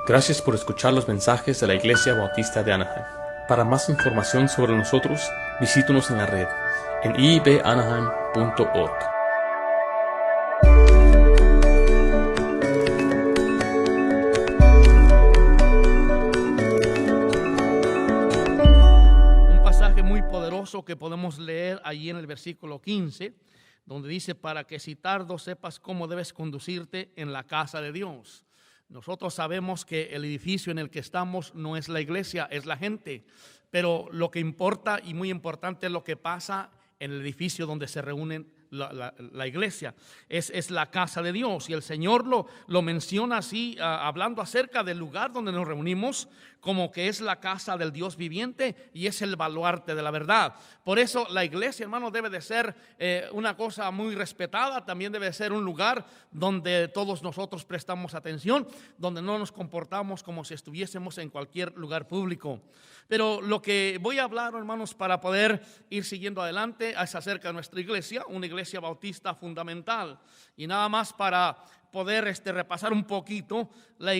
Gracias por escuchar los mensajes de la Iglesia Bautista de Anaheim. Para más información sobre nosotros, visítanos en la red en iibanaheim.org. Un pasaje muy poderoso que podemos leer allí en el versículo 15, donde dice: para que si tardo sepas cómo debes conducirte en la casa de Dios. Nosotros sabemos que el edificio en el que estamos no es la iglesia, es la gente. Pero lo que importa y muy importante es lo que pasa en el edificio donde se reúnen la iglesia. Es la casa de Dios. Y el Señor lo menciona así, hablando acerca del lugar donde nos reunimos, como que es la casa del Dios viviente y es el baluarte de la verdad. Por eso la iglesia, hermano, debe de ser una cosa muy respetada. También debe de ser un lugar donde todos nosotros prestamos atención, donde no nos comportamos como si estuviésemos en cualquier lugar público. Pero lo que voy a hablar, hermanos, para poder ir siguiendo adelante, es acerca de nuestra iglesia, una iglesia bautista fundamental. Y nada más para poder repasar un poquito, la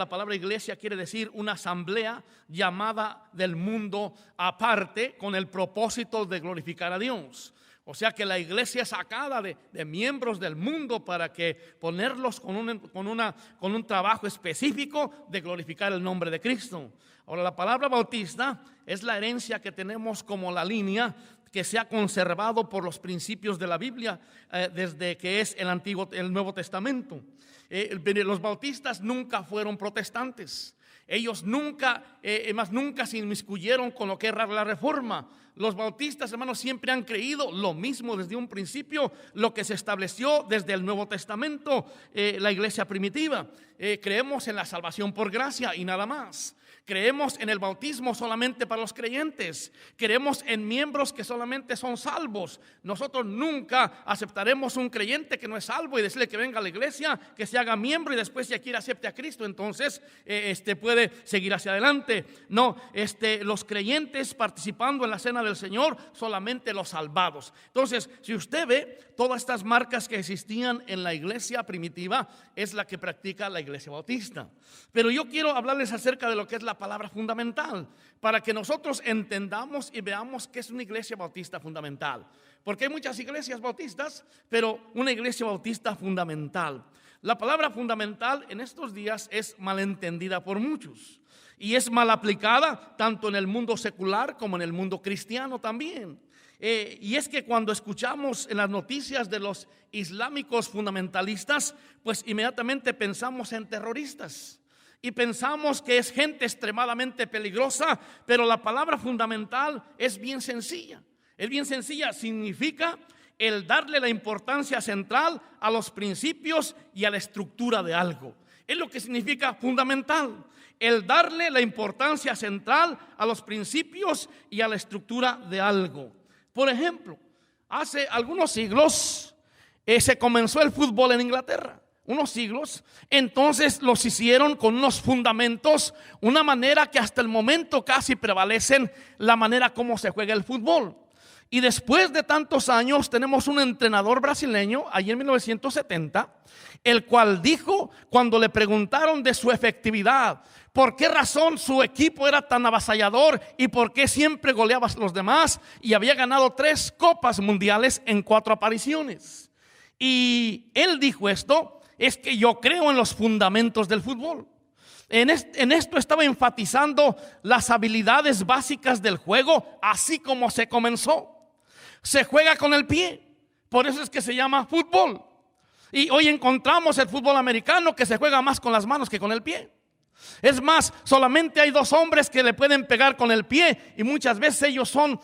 palabra iglesia quiere decir una asamblea llamada del mundo aparte, con el propósito de glorificar a Dios. O sea que la iglesia es sacada de miembros del mundo para que ponerlos con un trabajo específico de glorificar el nombre de Cristo. Ahora, la palabra bautista es la herencia que tenemos como la línea que se ha conservado por los principios de la Biblia desde que es el Nuevo Testamento. Los bautistas nunca fueron protestantes. Ellos nunca se inmiscuyeron con lo que era la reforma. Los bautistas, hermanos, siempre han creído lo mismo desde un principio, lo que se estableció desde el Nuevo Testamento, la iglesia primitiva. Creemos en la salvación por gracia y nada más. Creemos en el bautismo solamente para los creyentes. Creemos en miembros que solamente son salvos. Nosotros nunca aceptaremos un creyente que no es salvo y decirle que venga a la iglesia, que se haga miembro y después, si quiere, acepte a Cristo. Entonces puede seguir hacia adelante. No, los creyentes participando en la cena del Señor, solamente los salvados. Entonces, si usted ve, todas estas marcas que existían en la iglesia primitiva es la que practica la iglesia bautista. Pero yo quiero hablarles acerca de lo que es la palabra fundamental, para que nosotros entendamos y veamos que es una iglesia bautista fundamental. Porque hay muchas iglesias bautistas, pero una iglesia bautista fundamental. La palabra fundamental en estos días es malentendida por muchos y es mal aplicada tanto en el mundo secular como en el mundo cristiano también. Y es que cuando escuchamos en las noticias de los islámicos fundamentalistas, pues inmediatamente pensamos en terroristas. Y pensamos que es gente extremadamente peligrosa, pero la palabra fundamental es bien sencilla. Es bien sencilla, significa el darle la importancia central a los principios y a la estructura de algo. Es lo que significa fundamental, el darle la importancia central a los principios y a la estructura de algo. Por ejemplo, hace algunos siglos se comenzó el fútbol en Inglaterra. Unos siglos, entonces los hicieron con unos fundamentos, una manera que hasta el momento casi prevalecen la manera como se juega el fútbol. Y después de tantos años tenemos un entrenador brasileño, allí en 1970, el cual dijo, cuando le preguntaron de su efectividad, por qué razón su equipo era tan avasallador y por qué siempre goleaba a los demás, y había ganado 3 copas mundiales en 4 apariciones. Y él dijo esto: es que yo creo en los fundamentos del fútbol. En esto estaba enfatizando las habilidades básicas del juego, así como se comenzó. Se juega con el pie, por eso es que se llama fútbol. Y hoy encontramos el fútbol americano que se juega más con las manos que con el pie. Es más, solamente hay 2 hombres que le pueden pegar con el pie, y muchas veces ellos son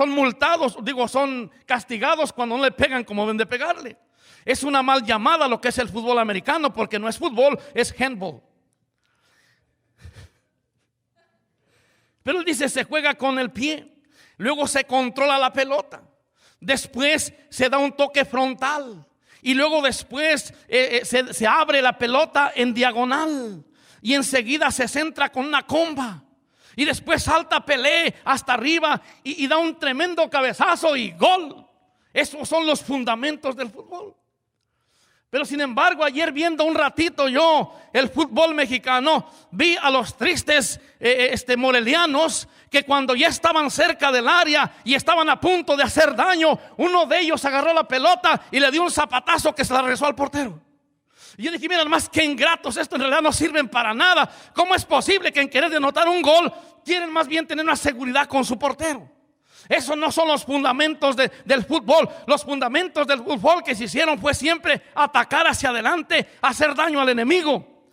multados, son castigados cuando no le pegan como deben de pegarle. Es una mal llamada lo que es el fútbol americano, porque no es fútbol, es handball. Pero él dice, se juega con el pie, luego se controla la pelota, después se da un toque frontal, y luego después se abre la pelota en diagonal, y enseguida se centra con una comba, y después salta Pelé hasta arriba y da un tremendo cabezazo y gol. Esos son los fundamentos del fútbol. Pero sin embargo, ayer viendo un ratito yo el fútbol mexicano, vi a los tristes morelianos que cuando ya estaban cerca del área y estaban a punto de hacer daño, uno de ellos agarró la pelota y le dio un zapatazo que se la regresó al portero. Y yo dije, mira, más que ingratos, esto en realidad no sirven para nada. ¿Cómo es posible que en querer denotar un gol quieren más bien tener una seguridad con su portero? Esos no son los fundamentos del fútbol. Los fundamentos del fútbol que se hicieron fue siempre atacar hacia adelante, hacer daño al enemigo.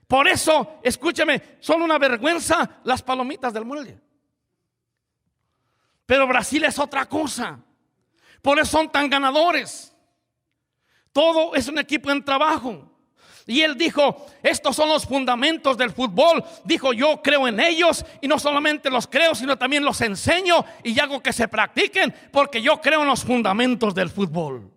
Por eso, escúcheme, son una vergüenza las palomitas del Morelia. Pero Brasil es otra cosa. Por eso son tan ganadores. Todo es un equipo en trabajo. Y él dijo, estos son los fundamentos del fútbol. Dijo, yo creo en ellos y no solamente los creo, sino también los enseño y hago que se practiquen, porque yo creo en los fundamentos del fútbol.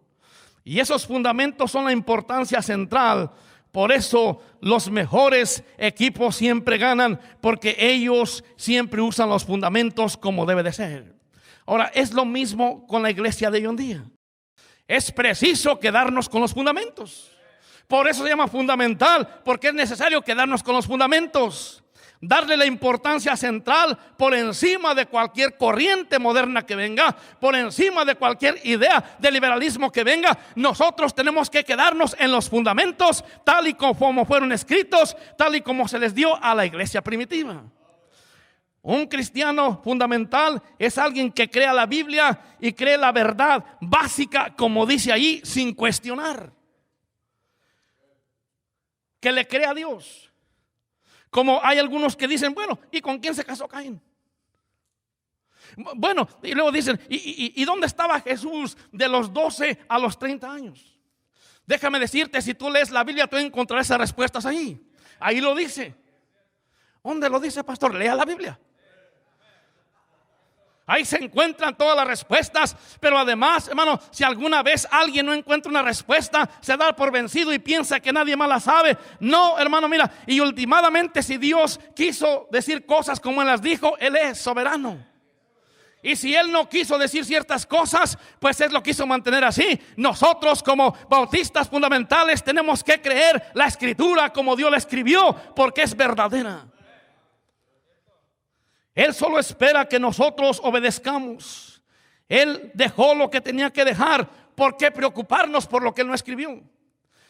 Y esos fundamentos son la importancia central. Por eso los mejores equipos siempre ganan, porque ellos siempre usan los fundamentos como debe de ser. Ahora, es lo mismo con la iglesia de hoy en día. Es preciso quedarnos con los fundamentos. Por eso se llama fundamental, porque es necesario quedarnos con los fundamentos. Darle la importancia central por encima de cualquier corriente moderna que venga, por encima de cualquier idea de liberalismo que venga. Nosotros tenemos que quedarnos en los fundamentos, tal y como fueron escritos, tal y como se les dio a la iglesia primitiva. Un cristiano fundamental es alguien que crea la Biblia y cree la verdad básica, como dice ahí, sin cuestionar. Que le cree a Dios. Como hay algunos que dicen, bueno, ¿y con quién se casó Caín? Bueno, y luego dicen, ¿y dónde estaba Jesús de los 12 a los 30 años? Déjame decirte, si tú lees la Biblia, tú encontrarás esas respuestas ahí. Ahí lo dice. ¿Dónde lo dice, pastor? Lea la Biblia. Ahí se encuentran todas las respuestas. Pero además, hermano, si alguna vez alguien no encuentra una respuesta, se da por vencido y piensa que nadie más la sabe. No, hermano, mira, y últimamente si Dios quiso decir cosas como Él las dijo, Él es soberano. Y si Él no quiso decir ciertas cosas, pues Él lo quiso mantener así. Nosotros como bautistas fundamentales tenemos que creer la Escritura como Dios la escribió, porque es verdadera. Él solo espera que nosotros obedezcamos. Él dejó lo que tenía que dejar. ¿Por qué preocuparnos por lo que Él no escribió?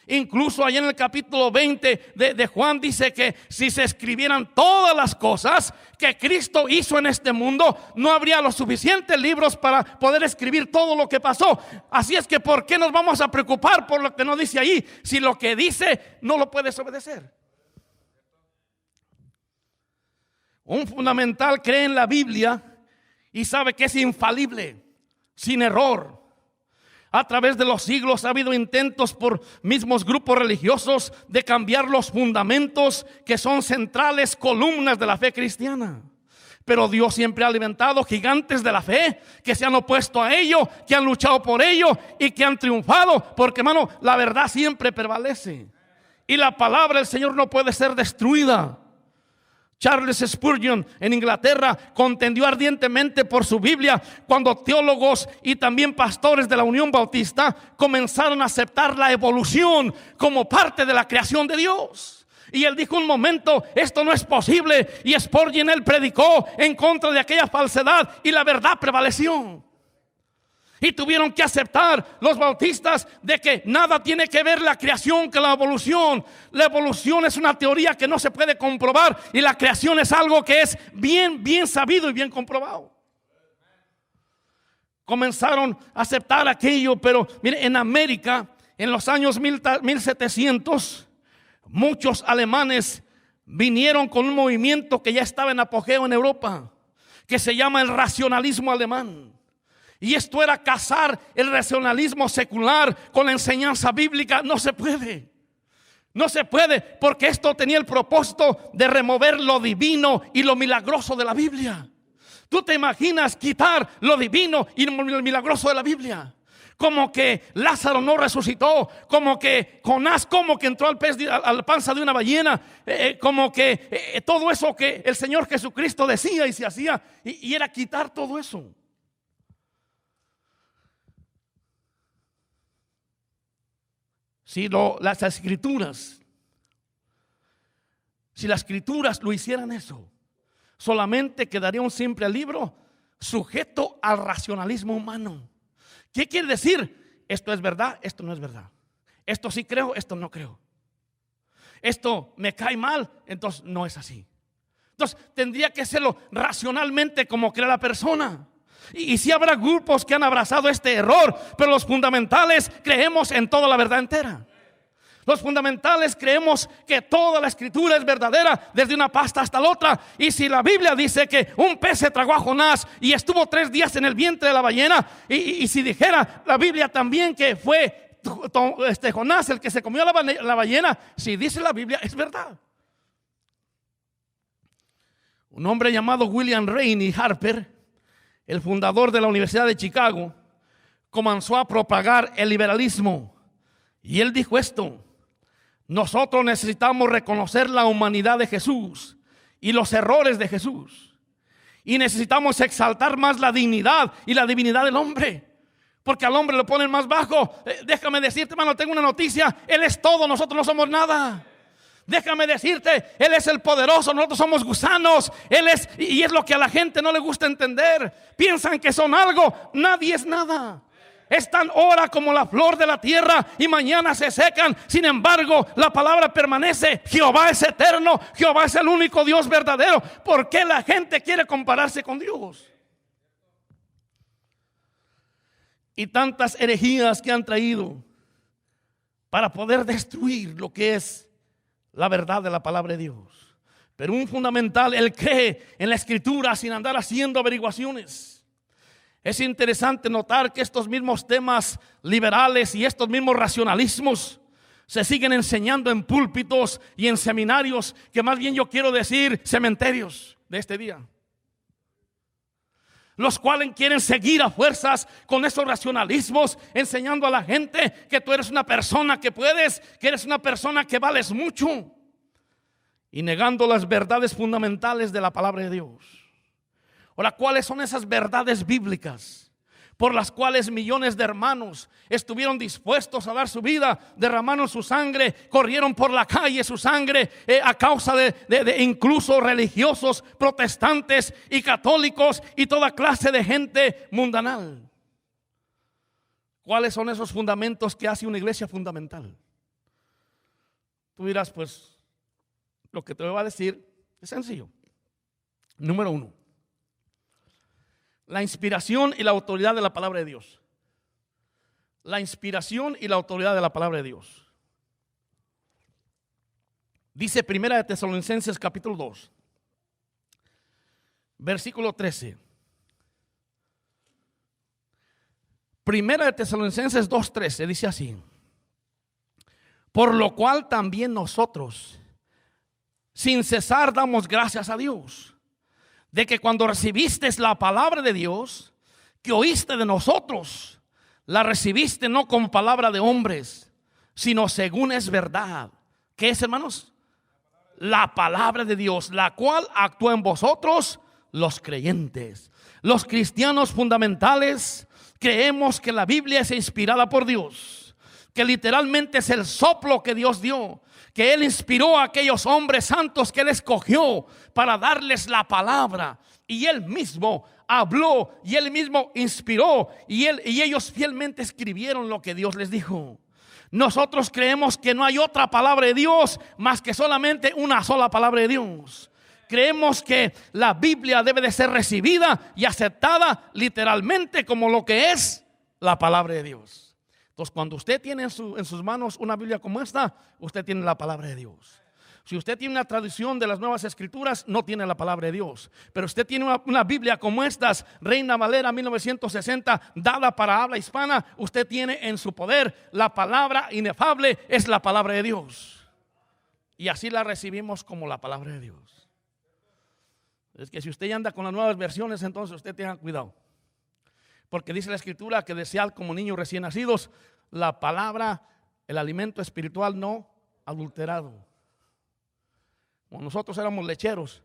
Incluso allá en el capítulo 20 de Juan dice que si se escribieran todas las cosas que Cristo hizo en este mundo, no habría los suficientes libros para poder escribir todo lo que pasó. Así es que ¿por qué nos vamos a preocupar por lo que no dice ahí? Si lo que dice no lo puedes obedecer. Un fundamental cree en la Biblia y sabe que es infalible, sin error. A través de los siglos ha habido intentos por mismos grupos religiosos de cambiar los fundamentos que son centrales columnas de la fe cristiana. Pero Dios siempre ha alimentado gigantes de la fe que se han opuesto a ello, que han luchado por ello y que han triunfado. Porque, hermano, la verdad siempre prevalece. Y la palabra del Señor no puede ser destruida. Charles Spurgeon en Inglaterra contendió ardientemente por su Biblia cuando teólogos y también pastores de la Unión Bautista comenzaron a aceptar la evolución como parte de la creación de Dios. Y él dijo un momento, esto no es posible. Y Spurgeon, él predicó en contra de aquella falsedad y la verdad prevaleció. Y tuvieron que aceptar los bautistas de que nada tiene que ver la creación con la evolución. La evolución es una teoría que no se puede comprobar y la creación es algo que es bien sabido y bien comprobado. Comenzaron a aceptar aquello, pero mire, en América, en los años 1700, muchos alemanes vinieron con un movimiento que ya estaba en apogeo en Europa, que se llama el racionalismo alemán. Y esto era casar el racionalismo secular con la enseñanza bíblica. No se puede. No se puede, porque esto tenía el propósito de remover lo divino y lo milagroso de la Biblia. ¿Tú te imaginas quitar lo divino y lo milagroso de la Biblia? Como que Lázaro no resucitó, como que Jonás como que entró a la panza de una ballena, como que todo eso que el Señor Jesucristo decía y se hacía, y era quitar todo eso. Si las escrituras lo hicieran eso, solamente quedaría un simple libro sujeto al racionalismo humano. ¿Qué quiere decir? Esto es verdad, esto no es verdad. Esto sí creo, esto no creo. Esto me cae mal, entonces no es así. Entonces tendría que hacerlo racionalmente como cree la persona. Y sí habrá grupos que han abrazado este error, pero los fundamentales creemos en toda la verdad entera. Los fundamentales creemos que toda la escritura es verdadera, desde una pasta hasta la otra. Y si la Biblia dice que un pez se tragó a Jonás y estuvo 3 días en el vientre de la ballena, y si dijera la Biblia también que fue Jonás el que se comió la ballena, si dice la Biblia es verdad. Un hombre llamado William Rainey Harper, el fundador de la Universidad de Chicago, comenzó a propagar el liberalismo. Y él dijo esto: nosotros necesitamos reconocer la humanidad de Jesús y los errores de Jesús. Y necesitamos exaltar más la dignidad y la divinidad del hombre, porque al hombre lo ponen más bajo. Déjame decirte, hermano, tengo una noticia: Él es todo, nosotros no somos nada. Déjame decirte, Él es el poderoso, nosotros somos gusanos. Él es, y es lo que a la gente no le gusta entender. Piensan que son algo, nadie es nada. Están ahora como la flor de la tierra y mañana se secan. Sin embargo, la palabra permanece. Jehová es eterno, Jehová es el único Dios verdadero. ¿Por qué la gente quiere compararse con Dios? Y tantas herejías que han traído para poder destruir lo que es la verdad de la palabra de Dios. Pero un fundamental, él cree en la escritura sin andar haciendo averiguaciones. Es interesante notar que estos mismos temas liberales y estos mismos racionalismos se siguen enseñando en púlpitos y en seminarios, que más bien yo quiero decir cementerios de este día, los cuales quieren seguir a fuerzas con esos racionalismos, enseñando a la gente que tú eres una persona que puedes, que eres una persona que vales mucho, y negando las verdades fundamentales de la palabra de Dios. Ahora, ¿cuáles son esas verdades bíblicas por las cuales millones de hermanos estuvieron dispuestos a dar su vida, derramaron su sangre, corrieron por la calle su sangre a causa de incluso religiosos, protestantes y católicos y toda clase de gente mundanal? ¿Cuáles son esos fundamentos que hace una iglesia fundamental? Tú dirás, pues lo que te voy a decir es sencillo. Número 1, la inspiración y la autoridad de la palabra de Dios. La inspiración y la autoridad de la palabra de Dios. Dice 1 de Tesalonicenses capítulo 2, versículo 13. 1 de Tesalonicenses 2:13 dice así: por lo cual también nosotros, sin cesar, damos gracias a Dios, de que cuando recibiste la palabra de Dios, que oíste de nosotros, la recibiste no con palabra de hombres, sino según es verdad. ¿Qué es, hermanos? La palabra de Dios, la cual actúa en vosotros, los creyentes. Los cristianos fundamentales creemos que la Biblia es inspirada por Dios, que literalmente es el soplo que Dios dio, que Él inspiró a aquellos hombres santos que Él escogió para darles la palabra, y Él mismo habló y Él mismo inspiró, y ellos fielmente escribieron lo que Dios les dijo. Nosotros creemos que no hay otra palabra de Dios más que solamente una sola palabra de Dios. Creemos que la Biblia debe de ser recibida y aceptada literalmente como lo que es la palabra de Dios. Entonces, cuando usted tiene en sus manos una Biblia como esta, usted tiene la palabra de Dios. Si usted tiene una traducción de las Nuevas Escrituras, no tiene la palabra de Dios. Pero usted tiene una Biblia como estas, Reina Valera 1960, dada para habla hispana, usted tiene en su poder la palabra inefable, es la palabra de Dios. Y así la recibimos como la palabra de Dios. Es que si usted anda con las nuevas versiones, entonces usted tenga cuidado. Porque dice la Escritura que desead como niños recién nacidos la palabra, el alimento espiritual no adulterado. Cuando nosotros éramos lecheros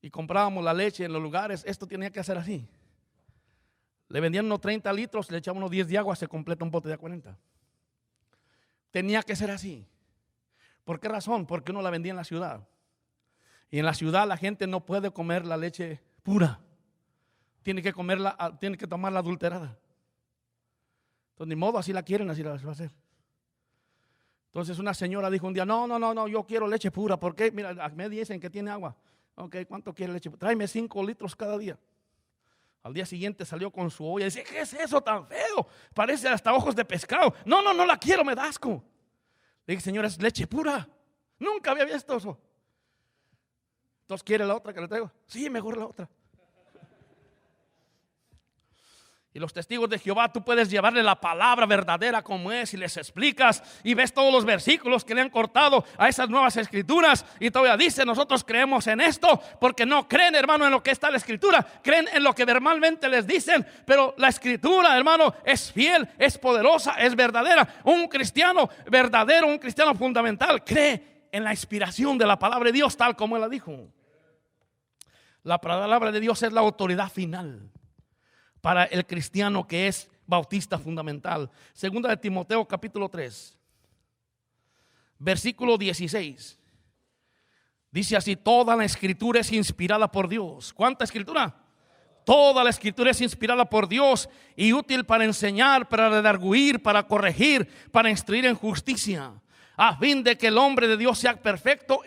y comprábamos la leche en los lugares, esto tenía que hacer así. Le vendían unos 30 litros, le echaban unos 10 de agua, se completa un bote de 40. tenía que ser así. ¿Por qué razón? Porque uno la vendía en la ciudad. Y en la ciudad la gente no puede comer la leche pura. Tiene que comerla, tiene que tomarla adulterada. Entonces, ni modo, así la quieren, así la va a hacer. Entonces una señora dijo un día, no, yo quiero leche pura. ¿Por qué? Mira, me dicen que tiene agua. Ok, ¿cuánto quiere leche? Tráeme 5 litros cada día. Al día siguiente salió con su olla y dice, ¿qué es eso tan feo? Parece hasta ojos de pescado. No la quiero, me da asco. Le dije, señora, es leche pura. Nunca había visto eso. Entonces, ¿quiere la otra que le traigo? Sí, mejor la otra. Y los testigos de Jehová, tú puedes llevarle la palabra verdadera como es y les explicas y ves todos los versículos que le han cortado a esas nuevas escrituras y todavía dice, nosotros creemos en esto porque no creen, hermano, en lo que está la escritura, creen en lo que verbalmente les dicen, pero la escritura, hermano, es fiel, es poderosa, es verdadera. Un cristiano verdadero, un cristiano fundamental cree en la inspiración de la palabra de Dios tal como él la dijo. La palabra de Dios es la autoridad final para el cristiano que es bautista fundamental. Segunda de Timoteo capítulo 3, versículo 16. Dice así, toda la escritura es inspirada por Dios. ¿Cuánta escritura? Toda la escritura es inspirada por Dios y útil para enseñar, para redarguir, para corregir, para instruir en justicia, a fin de que el hombre de Dios sea perfecto,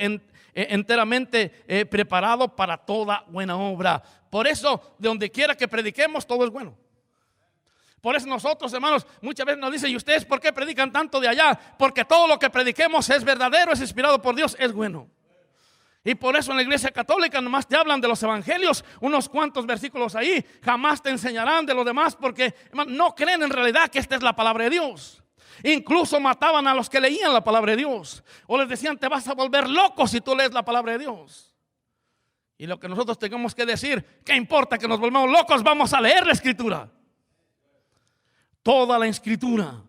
enteramente preparado para toda buena obra. Por eso, de donde quiera que prediquemos, todo es bueno. Por eso nosotros, hermanos, muchas veces nos dicen, ¿y ustedes por qué predican tanto de allá? Porque todo lo que prediquemos es verdadero, es inspirado por Dios, es bueno. Y por eso en la iglesia católica nomás te hablan de los evangelios, unos cuantos versículos ahí, jamás te enseñarán de los demás porque hermano, no creen en realidad que esta es la palabra de Dios. Incluso mataban a los que leían la palabra de Dios, o les decían, te vas a volver loco si tú lees la palabra de Dios. Y lo que nosotros tengamos que decir, ¿qué importa que nos volvamos locos? Vamos a leer la escritura. Toda la escritura.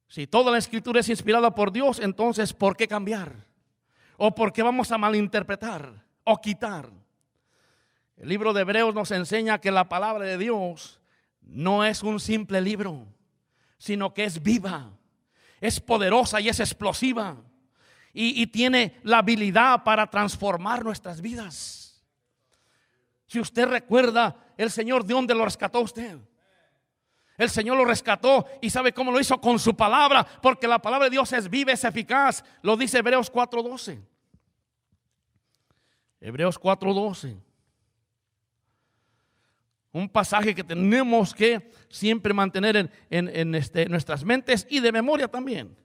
Si toda la escritura es inspirada por Dios, entonces ¿por qué cambiar? ¿O por qué vamos a malinterpretar o quitar? El libro de Hebreos nos enseña que la palabra de Dios no es un simple libro, sino que es viva, es poderosa y es explosiva. Y tiene la habilidad para transformar nuestras vidas. Si usted recuerda, el Señor de dónde lo rescató a usted. El Señor lo rescató y ¿sabe cómo lo hizo? Con su palabra, porque la palabra de Dios es viva, es eficaz. Lo dice Hebreos 4:12. Hebreos 4:12. Un pasaje que tenemos que siempre mantener en nuestras mentes y de memoria también.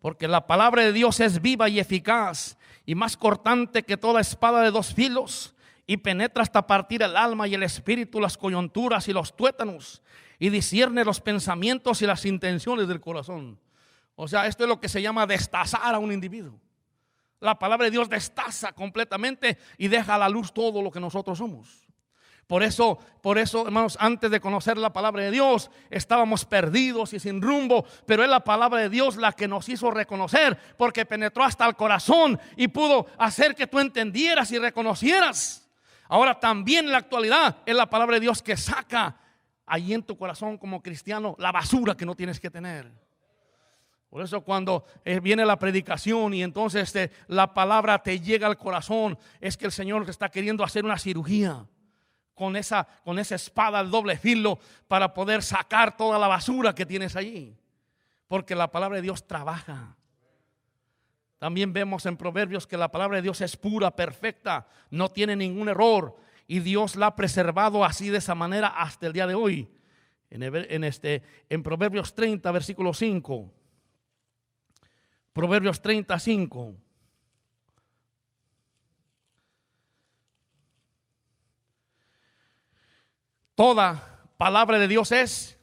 Porque la palabra de Dios es viva y eficaz y más cortante que toda espada de 2 filos y penetra hasta partir el alma y el espíritu, las coyunturas y los tuétanos y discierne los pensamientos y las intenciones del corazón. O sea, esto es lo que se llama destazar a un individuo. La palabra de Dios destaza completamente y deja a la luz todo lo que nosotros somos. Por eso, hermanos, antes de conocer la palabra de Dios, estábamos perdidos y sin rumbo, pero es la palabra de Dios la que nos hizo reconocer, porque penetró hasta el corazón y pudo hacer que tú entendieras y reconocieras. Ahora también en la actualidad es la palabra de Dios que saca allí en tu corazón como cristiano la basura que no tienes que tener. Por eso cuando viene la predicación y entonces la palabra te llega al corazón, es que el Señor está queriendo hacer una cirugía con esa espada de doble filo para poder sacar toda la basura que tienes allí, porque la palabra de Dios trabaja. También vemos en Proverbios que la palabra de Dios es pura, perfecta, no tiene ningún error y Dios la ha preservado así de esa manera hasta el día de hoy. En Proverbios 30 versículo 5, Proverbios 35. Toda palabra de Dios es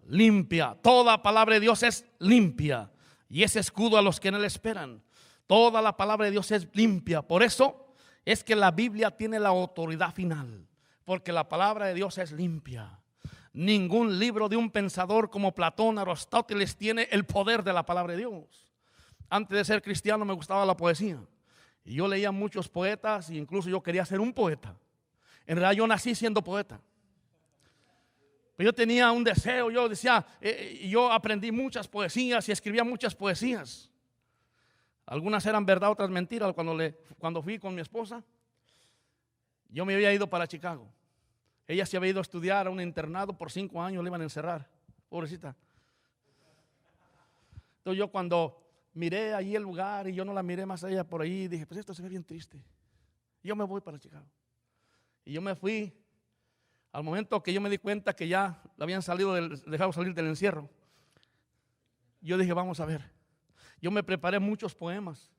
limpia. Toda palabra de Dios es limpia y es escudo a los que en él esperan. Toda la palabra de Dios es limpia. Por eso es que la Biblia tiene la autoridad final, porque la palabra de Dios es limpia. Ningún libro de un pensador como Platón, Aristóteles tiene el poder de la palabra de Dios. Antes de ser cristiano me gustaba la poesía y yo leía muchos poetas e incluso yo quería ser un poeta. En realidad yo nací siendo poeta. Pero yo tenía un deseo, yo decía, yo aprendí muchas poesías y escribía muchas poesías. Algunas eran verdad, otras mentiras. Cuando fui con mi esposa, yo me había ido para Chicago. Ella se había ido a estudiar a un internado por 5 años, le iban a encerrar, pobrecita. Entonces yo cuando miré allí el lugar y yo no la miré más allá por ahí, dije, pues esto se ve bien triste. Yo me voy para Chicago. Y yo me fui. Al momento que yo me di cuenta que ya la habían dejado salir del encierro, yo dije, vamos a ver. Yo me preparé muchos poemas.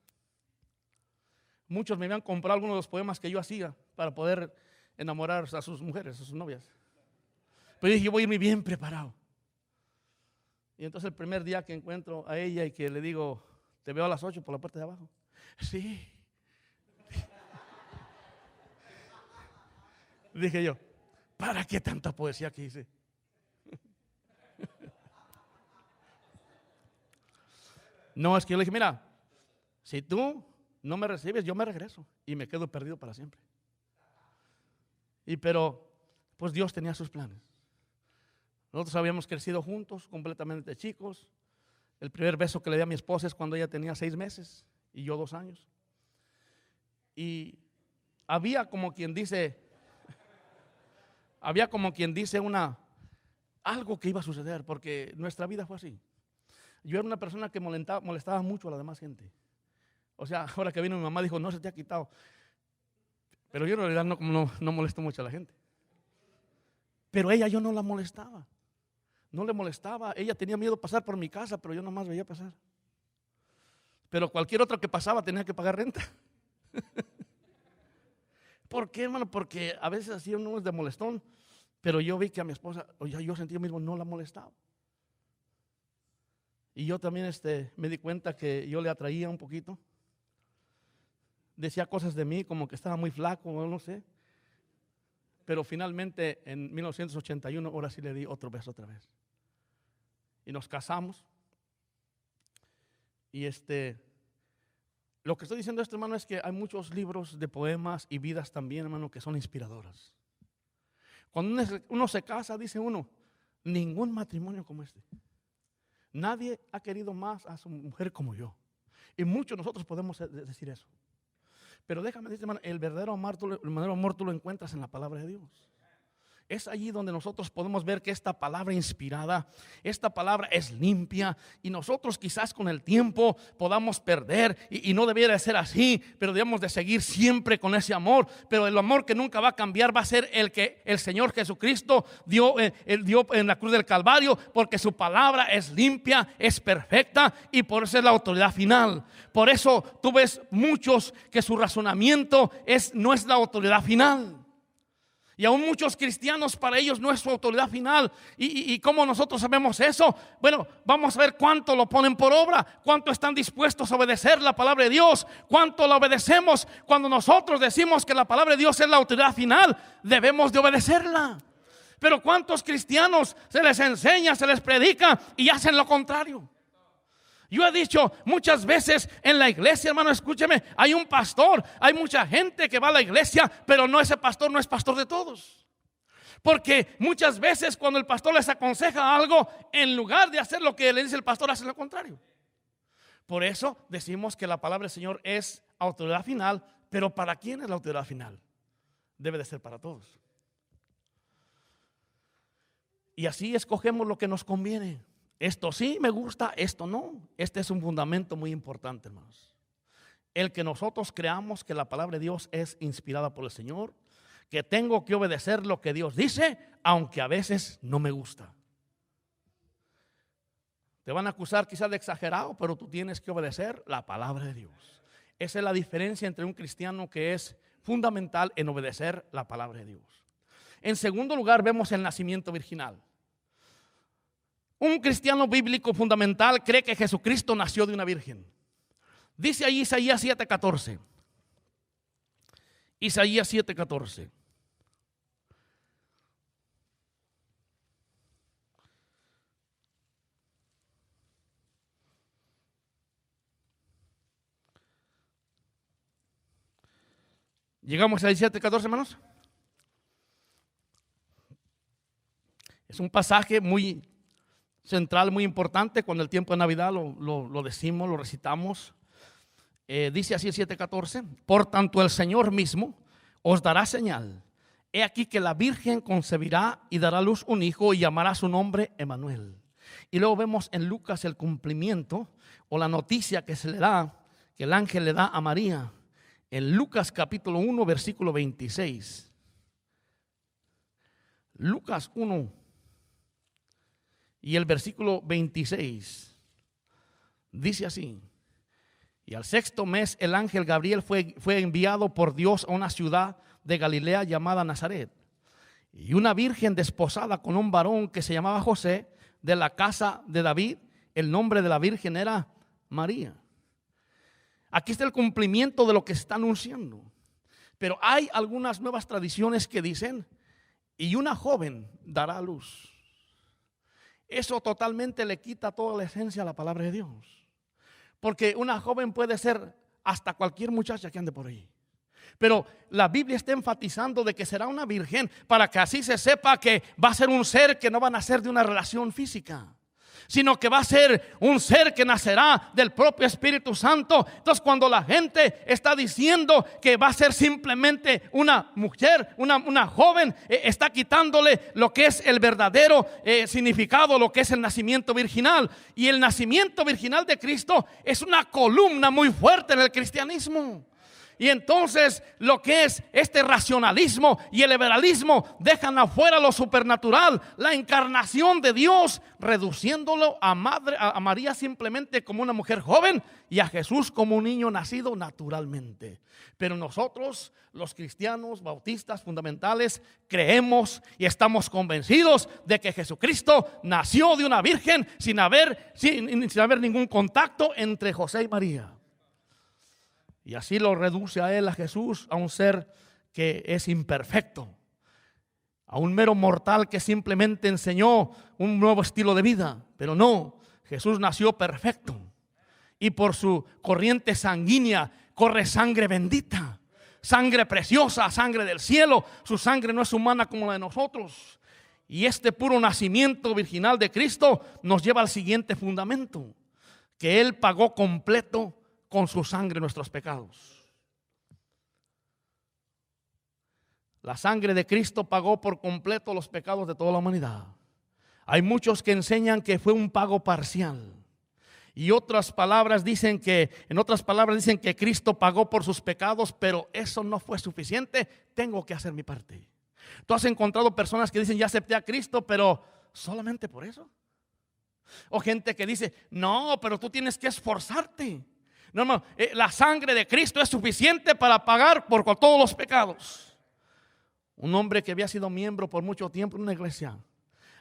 Muchos me habían comprado algunos de los poemas que yo hacía para poder enamorar a sus mujeres, a sus novias. Pero dije, yo voy a irme bien preparado. Y entonces el primer día que encuentro a ella y que le digo, te veo a las 8 por la puerta de abajo. Sí. Dije yo, ¿para qué tanta poesía que hice? No, es que yo le dije, mira, si tú no me recibes, yo me regreso y me quedo perdido para siempre. Pero, pues Dios tenía sus planes. Nosotros habíamos crecido juntos, completamente chicos. El primer beso que le di a mi esposa es cuando ella tenía 6 meses y yo 2 años. Y había como quien dice algo que iba a suceder, porque nuestra vida fue así. Yo era una persona que molestaba mucho a la demás gente. O sea, ahora que vino mi mamá dijo, no se te ha quitado. Pero yo en realidad no molesto mucho a la gente. Pero ella yo no la molestaba. No le molestaba. Ella tenía miedo de pasar por mi casa, pero yo nomás veía pasar. Pero cualquier otro que pasaba tenía que pagar renta. ¿Por qué, hermano? Porque a veces así uno es de molestón. Pero yo vi que a mi esposa, yo sentí yo mismo, no la molestaba. Y yo también me di cuenta que yo le atraía un poquito. Decía cosas de mí como que estaba muy flaco, no sé. Pero finalmente en 1981, ahora sí le di otro beso otra vez. Y nos casamos. Y lo que estoy diciendo hermano, es que hay muchos libros de poemas y vidas también, hermano, que son inspiradoras. Cuando uno se casa, dice uno, ningún matrimonio como este. Nadie ha querido más a su mujer como yo. Y muchos nosotros podemos decir eso. Pero déjame decirte, hermano, el verdadero amor tú lo encuentras en la palabra de Dios. Es allí donde nosotros podemos ver que esta palabra inspirada, esta palabra es limpia, y nosotros quizás con el tiempo podamos perder, y no debiera ser así, pero debemos de seguir siempre con ese amor. Pero el amor que nunca va a cambiar va a ser el que el Señor Jesucristo dio en la cruz del Calvario, porque su palabra es limpia, es perfecta, y por eso es la autoridad final. Por eso tú ves muchos que su razonamiento no es la autoridad final. Y aún muchos cristianos, para ellos no es su autoridad final. ¿Y cómo nosotros sabemos eso? Bueno, vamos a ver cuánto lo ponen por obra, cuánto están dispuestos a obedecer la palabra de Dios, cuánto la obedecemos. Cuando nosotros decimos que la palabra de Dios es la autoridad final, debemos de obedecerla. Pero cuántos cristianos se les enseña, se les predica y hacen lo contrario. Yo he dicho muchas veces en la iglesia, hermano, escúcheme, hay un pastor, hay mucha gente que va a la iglesia, pero ese pastor no es pastor de todos. Porque muchas veces cuando el pastor les aconseja algo, en lugar de hacer lo que le dice el pastor, hace lo contrario. Por eso decimos que la palabra del Señor es autoridad final, pero ¿para quién es la autoridad final? Debe de ser para todos. Y así escogemos lo que nos conviene. Esto sí me gusta, esto no. Este es un fundamento muy importante, hermanos. El que nosotros creamos que la palabra de Dios es inspirada por el Señor, que tengo que obedecer lo que Dios dice, aunque a veces no me gusta. Te van a acusar quizás de exagerado, pero tú tienes que obedecer la palabra de Dios. Esa es la diferencia entre un cristiano que es fundamental en obedecer la palabra de Dios. En segundo lugar, vemos el nacimiento virginal. Un cristiano bíblico fundamental cree que Jesucristo nació de una virgen. Dice ahí Isaías 7:14. Isaías 7:14. ¿Llegamos a 7:14, hermanos? Es un pasaje muy central, muy importante. Cuando el tiempo de Navidad lo decimos, lo recitamos. Dice así el 7:14: por tanto el Señor mismo os dará señal. He aquí que la Virgen concebirá y dará a luz un hijo y llamará su nombre Emmanuel. Y luego vemos en Lucas el cumplimiento o la noticia que se le da, que el ángel le da a María. En Lucas capítulo 1 versículo 26. Lucas 1 y el versículo 26 dice así: y al sexto mes el ángel Gabriel fue enviado por Dios a una ciudad de Galilea llamada Nazaret, y una virgen desposada con un varón que se llamaba José, de la casa de David. El nombre de la virgen era María. Aquí está el cumplimiento de lo que se está anunciando. Pero hay algunas nuevas tradiciones que dicen: y una joven dará a luz. Eso totalmente le quita toda la esencia a la palabra de Dios. Porque una joven puede ser hasta cualquier muchacha que ande por ahí. Pero la Biblia está enfatizando de que será una virgen, para que así se sepa que va a ser un ser que no va a nacer de una relación física, sino que va a ser un ser que nacerá del propio Espíritu Santo. Entonces, cuando la gente está diciendo que va a ser simplemente una mujer, una joven, está quitándole lo que es el verdadero significado, lo que es el nacimiento virginal. Y el nacimiento virginal de Cristo es una columna muy fuerte en el cristianismo. Y entonces lo que es este racionalismo y el liberalismo dejan afuera lo supernatural, la encarnación de Dios, reduciéndolo a María simplemente como una mujer joven y a Jesús como un niño nacido naturalmente. Pero nosotros, los cristianos bautistas fundamentales, creemos y estamos convencidos de que Jesucristo nació de una virgen sin haber ningún contacto entre José y María. Y así lo reduce a él, a Jesús, a un ser que es imperfecto, a un mero mortal que simplemente enseñó un nuevo estilo de vida. Pero no, Jesús nació perfecto, y por su corriente sanguínea corre sangre bendita, sangre preciosa, sangre del cielo. Su sangre no es humana como la de nosotros. Y este puro nacimiento virginal de Cristo nos lleva al siguiente fundamento: que Él pagó completo con su sangre nuestros pecados. La sangre de Cristo pagó por completo los pecados de toda la humanidad. Hay muchos que enseñan que fue un pago parcial. Y en otras palabras dicen que Cristo pagó por sus pecados, pero eso no fue suficiente. Tengo que hacer mi parte. Tú has encontrado personas que dicen: ya acepté a Cristo, pero solamente por eso. O gente que dice: no, pero tú tienes que esforzarte. No, la sangre de Cristo es suficiente para pagar por todos los pecados. Un hombre que había sido miembro por mucho tiempo en una iglesia,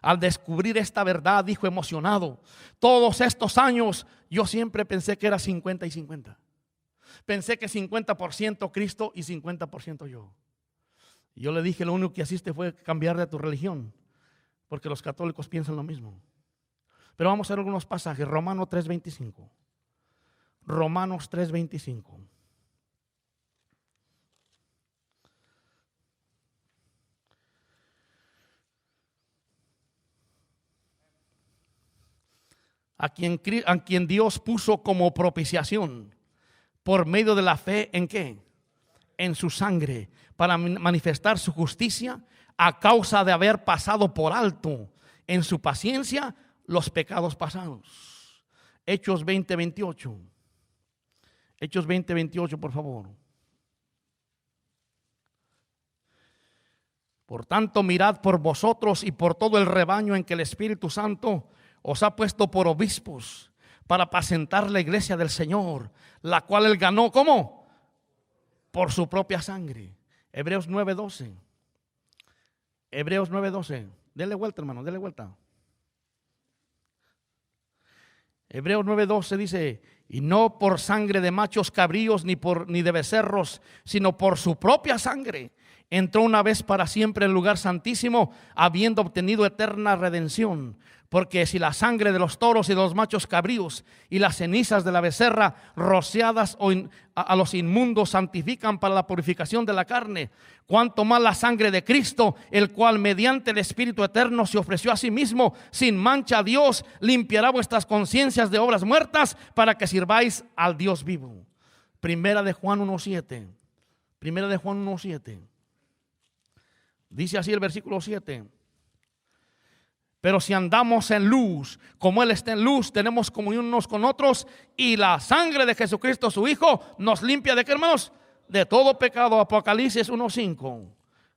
al descubrir esta verdad, dijo emocionado: todos estos años yo siempre pensé que era 50 y 50. Pensé que 50% Cristo y 50% yo. Y yo le dije: lo único que hiciste fue cambiar de tu religión, porque los católicos piensan lo mismo. Pero vamos a ver algunos pasajes. Romanos 3:25. Romanos 3:25. A quien Dios puso como propiciación por medio de la fe, ¿en qué? En su sangre, para manifestar su justicia, a causa de haber pasado por alto en su paciencia los pecados pasados. Hechos 20:28. Hechos 20:28, por favor. Por tanto, mirad por vosotros y por todo el rebaño en que el Espíritu Santo os ha puesto por obispos, para apacentar la iglesia del Señor, la cual Él ganó, ¿cómo? Por su propia sangre. Hebreos 9:12. Hebreos 9:12. Denle vuelta, hermano, denle vuelta. Hebreos 9:12 dice: y no por sangre de machos cabríos ni de becerros, sino por su propia sangre, entró una vez para siempre en el lugar santísimo, habiendo obtenido eterna redención. Porque si la sangre de los toros y de los machos cabríos y las cenizas de la becerra rociadas a los inmundos santifican para la purificación de la carne, cuanto más la sangre de Cristo, el cual mediante el Espíritu eterno se ofreció a sí mismo sin mancha a Dios, limpiará vuestras conciencias de obras muertas para que sirváis al Dios vivo. Primera de Juan 1:7. Primera de Juan 1:7. Dice así el versículo 7. Pero si andamos en luz, como Él está en luz, tenemos comunión unos con otros, y la sangre de Jesucristo su Hijo nos limpia ¿de qué, hermanos? De todo pecado. Apocalipsis 1:5.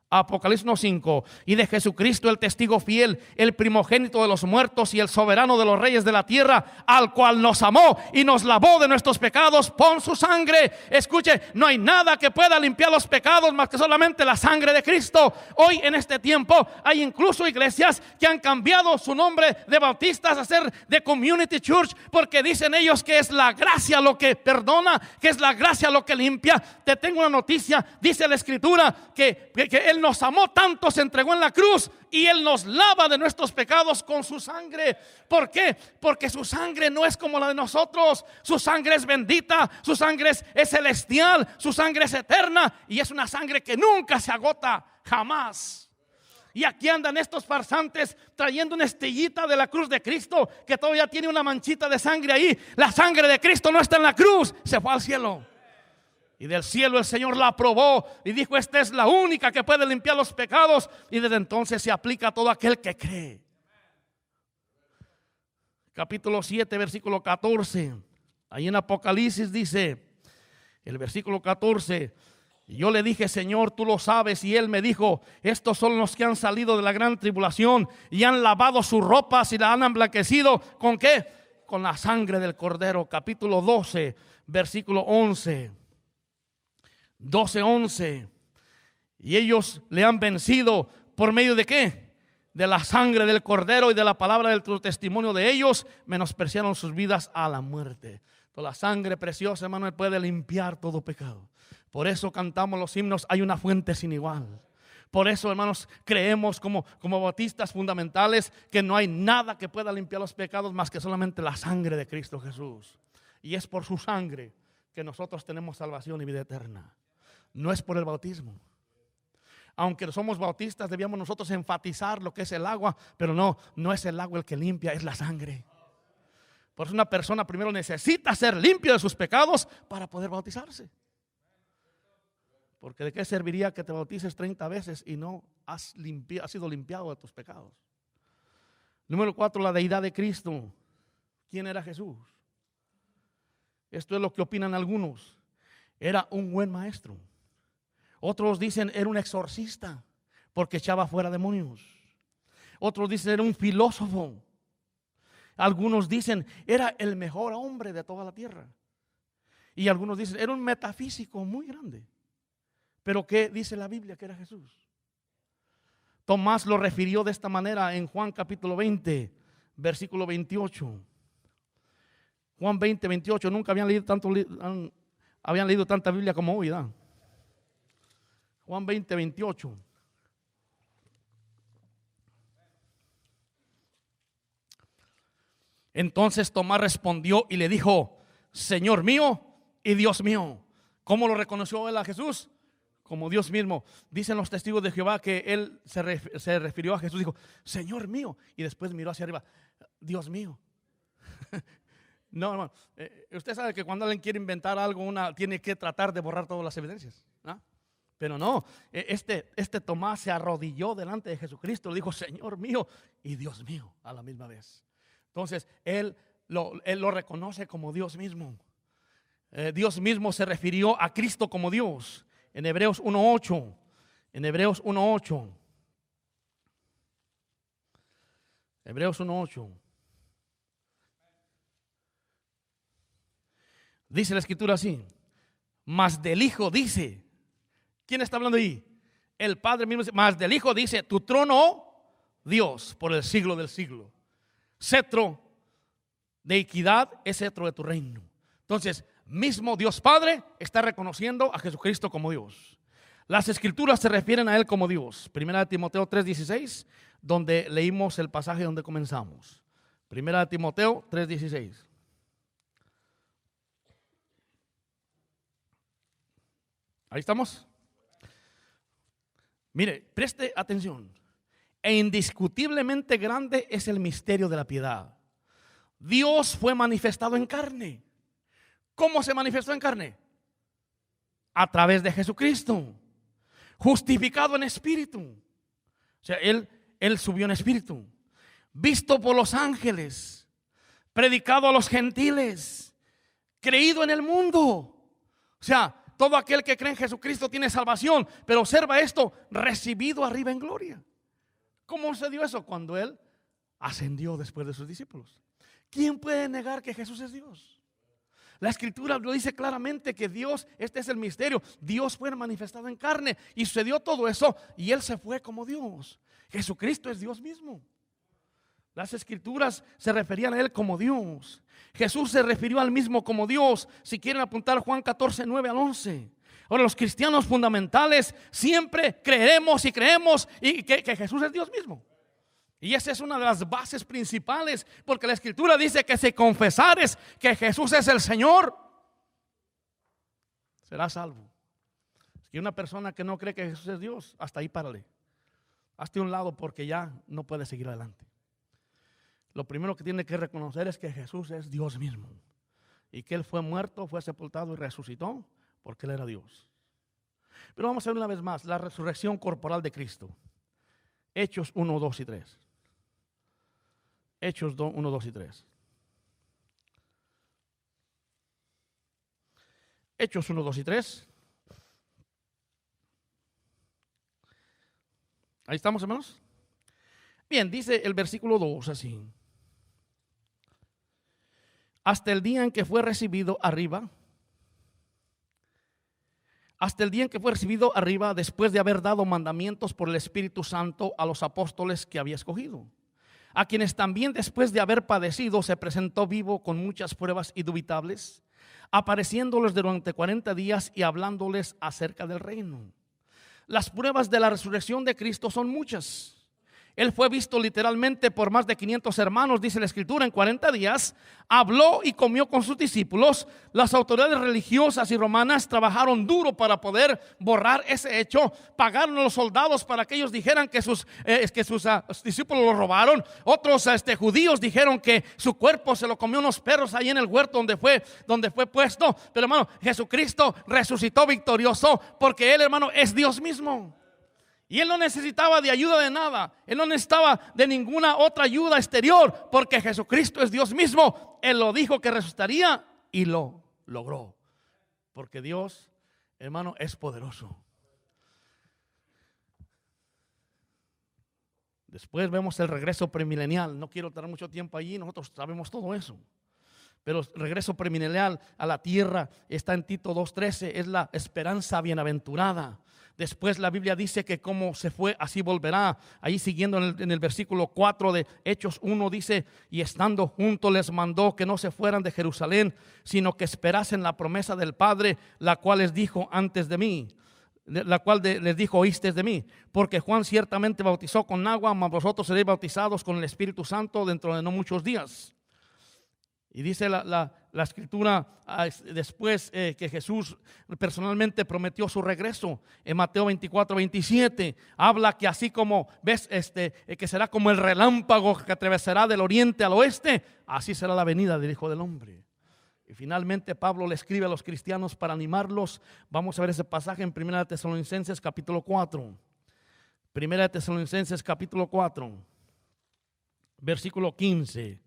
Apocalipsis 1:5. Y de Jesucristo el testigo fiel, el primogénito de los muertos y el soberano de los reyes de la tierra, al cual nos amó y nos lavó de nuestros pecados con su sangre. Escuche, no hay nada que pueda limpiar los pecados más que solamente la sangre de Cristo. Hoy en este tiempo hay incluso iglesias que han cambiado su nombre de bautistas a ser de Community Church, porque dicen ellos que es la gracia lo que perdona, que es la gracia lo que limpia. Te tengo una noticia, dice la Escritura que Él nos amó tanto, se entregó en la cruz y Él nos lava de nuestros pecados con su sangre. ¿Por qué? Porque su sangre no es como la de nosotros. Su sangre es bendita, su sangre es celestial, su sangre es eterna y es una sangre que nunca se agota, jamás. Y aquí andan estos farsantes trayendo una estrellita de la cruz de Cristo que todavía tiene una manchita de sangre ahí. La sangre de Cristo no está en la cruz, se fue al cielo. Y del cielo el Señor la aprobó y dijo: esta es la única que puede limpiar los pecados. Y desde entonces se aplica a todo aquel que cree. Capítulo 7, versículo 14. Ahí en Apocalipsis dice, el versículo 14: y yo le dije: Señor, tú lo sabes. Y Él me dijo: estos son los que han salido de la gran tribulación y han lavado sus ropas y la han emblanquecido. ¿Con qué? Con la sangre del Cordero. Capítulo 12, versículo 11. 12:11. Y ellos le han vencido por medio de ¿qué? De la sangre del Cordero y de la palabra del testimonio de ellos, menospreciaron sus vidas a la muerte. Toda la sangre preciosa, hermano, puede limpiar todo pecado. Por eso cantamos los himnos: hay una fuente sin igual. Por eso, hermanos, creemos como bautistas fundamentales que no hay nada que pueda limpiar los pecados más que solamente la sangre de Cristo Jesús. Y es por su sangre que nosotros tenemos salvación y vida eterna. No es por el bautismo. Aunque somos bautistas, debíamos nosotros enfatizar lo que es el agua, pero no es el agua el que limpia, es la sangre. Por eso una persona primero necesita ser limpia de sus pecados para poder bautizarse. Porque ¿de qué serviría que te bautices 30 veces y no has sido limpiado de tus pecados? Número 4, la deidad de Cristo. ¿Quién era Jesús? Esto es lo que opinan algunos. Era un buen maestro. Otros dicen era un exorcista porque echaba fuera demonios. Otros dicen era un filósofo. Algunos dicen era el mejor hombre de toda la tierra. Y algunos dicen era un metafísico muy grande. Pero ¿qué dice la Biblia que era Jesús? Tomás lo refirió de esta manera en Juan capítulo 20, versículo 28. Juan 20, 28. Nunca habían leído tanta Biblia como hoy, ¿verdad? Juan 20, 28. Entonces Tomás respondió y le dijo: Señor mío y Dios mío. ¿Cómo lo reconoció él a Jesús? Como Dios mismo. Dicen los testigos de Jehová que él se refirió a Jesús, dijo: Señor mío, y después miró hacia arriba: Dios mío. No, hermano, usted sabe que cuando alguien quiere inventar algo, tiene que tratar de borrar todas las evidencias, ¿no? Pero no, este Tomás se arrodilló delante de Jesucristo, le dijo: Señor mío y Dios mío a la misma vez. Entonces él lo reconoce como Dios mismo. Dios mismo se refirió a Cristo como Dios en Hebreos 1:8. En Hebreos 1:8. Hebreos 1:8. Dice la Escritura así: mas del Hijo dice. ¿Quién está hablando ahí? El Padre mismo dice: mas del Hijo dice: tu trono, Dios, por el siglo del siglo. Cetro de equidad es cetro de tu reino. Entonces, mismo Dios Padre está reconociendo a Jesucristo como Dios. Las escrituras se refieren a Él como Dios. Primera de Timoteo 3:16, donde leímos el pasaje donde comenzamos. Primera de Timoteo 3:16. Ahí estamos. Mire, preste atención. E indiscutiblemente grande es el misterio de la piedad. Dios fue manifestado en carne. ¿Cómo se manifestó en carne? A través de Jesucristo. Justificado en espíritu. O sea, Él subió en espíritu. Visto por los ángeles. Predicado a los gentiles. Creído en el mundo. O sea, todo aquel que cree en Jesucristo tiene salvación. Pero observa esto, recibido arriba en gloria. ¿Cómo se dio eso? Cuando Él ascendió después de sus discípulos. ¿Quién puede negar que Jesús es Dios? La escritura lo dice claramente que Dios, este es el misterio. Dios fue manifestado en carne y sucedió todo eso y Él se fue como Dios. Jesucristo es Dios mismo. Las escrituras se referían a Él como Dios. Jesús se refirió al mismo como Dios. Si quieren apuntar Juan 14:9-11. Ahora, los cristianos fundamentales siempre creemos y que Jesús es Dios mismo. Y esa es una de las bases principales, porque la escritura dice que si confesares que Jesús es el Señor, serás salvo. Si una persona que no cree que Jesús es Dios, hasta ahí párale. Hazte a un lado porque ya no puede seguir adelante. Lo primero que tiene que reconocer es que Jesús es Dios mismo y que Él fue muerto, fue sepultado y resucitó porque Él era Dios. Pero vamos a ver una vez más la resurrección corporal de Cristo. Hechos 1, 2 y 3. Hechos 1, 2 y 3. Hechos 1, 2 y 3. Ahí estamos, hermanos. Bien, dice el versículo 2 así. Hasta el día en que fue recibido arriba. Hasta el día en que fue recibido arriba, después de haber dado mandamientos por el Espíritu Santo a los apóstoles que había escogido, a quienes también después de haber padecido se presentó vivo con muchas pruebas indubitables, apareciéndoles durante 40 días y hablándoles acerca del reino. Las pruebas de la resurrección de Cristo son muchas. Él fue visto literalmente por más de 500 hermanos, dice la escritura, en 40 días. Habló y comió con sus discípulos. Las autoridades religiosas y romanas trabajaron duro para poder borrar ese hecho. Pagaron a los soldados para que ellos dijeran que sus discípulos lo robaron. Otros judíos dijeron que su cuerpo se lo comió unos perros ahí en el huerto donde fue puesto. Pero hermano, Jesucristo resucitó victorioso porque Él, hermano, es Dios mismo. Y Él no necesitaba de ayuda de nada. Él no necesitaba de ninguna otra ayuda exterior, porque Jesucristo es Dios mismo. Él lo dijo que resucitaría y lo logró. Porque Dios, hermano, es poderoso. Después vemos el regreso premilenial. No quiero estar mucho tiempo allí, nosotros sabemos todo eso. Pero el regreso premilenial a la tierra está en Tito 2:13, es la esperanza bienaventurada. Después la Biblia dice que como se fue, así volverá. Ahí siguiendo en el versículo 4 de Hechos 1 dice, y estando juntos les mandó que no se fueran de Jerusalén, sino que esperasen la promesa del Padre, la cual les dijo antes de mí. La cual les dijo, oísteis de mí, porque Juan ciertamente bautizó con agua, mas vosotros seréis bautizados con el Espíritu Santo dentro de no muchos días. Y dice la escritura después que Jesús personalmente prometió su regreso. En Mateo 24:27 habla que así como ves que será como el relámpago que atravesará del oriente al oeste, así será la venida del Hijo del Hombre. Y finalmente Pablo le escribe a los cristianos para animarlos. Vamos a ver ese pasaje en 1 Tesalonicenses capítulo 4. 1 Tesalonicenses capítulo 4, versículo 15.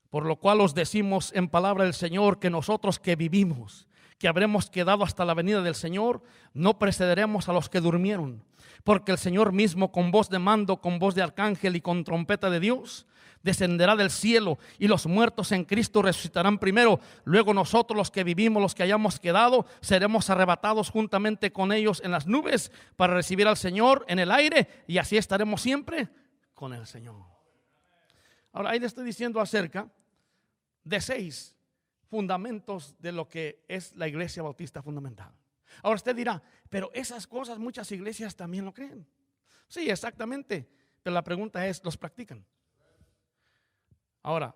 Por lo cual os decimos en palabra del Señor que nosotros que vivimos, que habremos quedado hasta la venida del Señor, no precederemos a los que durmieron. Porque el Señor mismo con voz de mando, con voz de arcángel y con trompeta de Dios, descenderá del cielo y los muertos en Cristo resucitarán primero. Luego nosotros los que vivimos, los que hayamos quedado, seremos arrebatados juntamente con ellos en las nubes para recibir al Señor en el aire y así estaremos siempre con el Señor. Ahora ahí le estoy diciendo acerca de 6 fundamentos de lo que es la iglesia bautista fundamental. Ahora usted dirá, pero esas cosas muchas iglesias también lo creen. Sí, exactamente. Pero la pregunta es, ¿los practican? Ahora,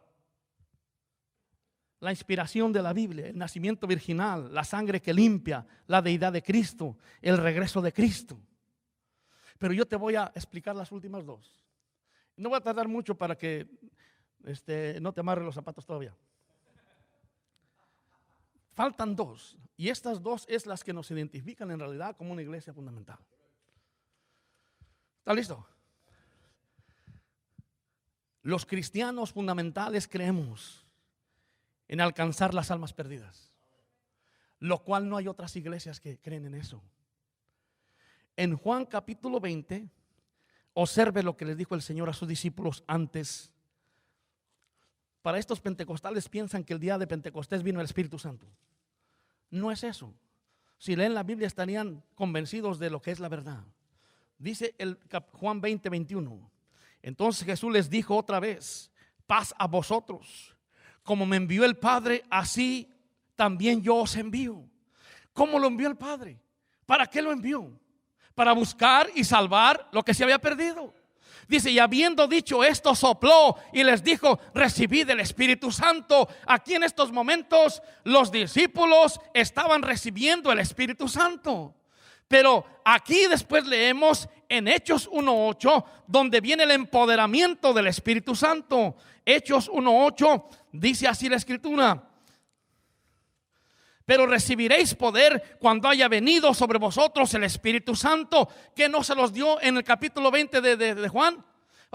la inspiración de la Biblia, el nacimiento virginal, la sangre que limpia, la deidad de Cristo, el regreso de Cristo. Pero yo te voy a explicar las últimas dos. No voy a tardar mucho para que no te amarre los zapatos todavía. Faltan dos. Y estas dos es las que nos identifican en realidad como una iglesia fundamental. ¿Está listo? Los cristianos fundamentales creemos en alcanzar las almas perdidas, lo cual no hay otras iglesias que creen en eso. En Juan capítulo 20, observe lo que les dijo el Señor a sus discípulos antes. Para estos pentecostales piensan que el día de Pentecostés vino el Espíritu Santo. No es eso. Si leen la Biblia estarían convencidos de lo que es la verdad. Dice Juan 20, 21. Entonces Jesús les dijo otra vez: paz a vosotros. Como me envió el Padre, así también yo os envío. ¿Cómo lo envió el Padre? ¿Para qué lo envió? Para buscar y salvar lo que se había perdido. Dice, y habiendo dicho esto, sopló y les dijo: recibid el Espíritu Santo. Aquí en estos momentos los discípulos estaban recibiendo el Espíritu Santo. Pero aquí después leemos en Hechos 1:8, donde viene el empoderamiento del Espíritu Santo. Hechos 1:8 dice así la Escritura: pero recibiréis poder cuando haya venido sobre vosotros el Espíritu Santo, que no se los dio en el capítulo 20 de Juan.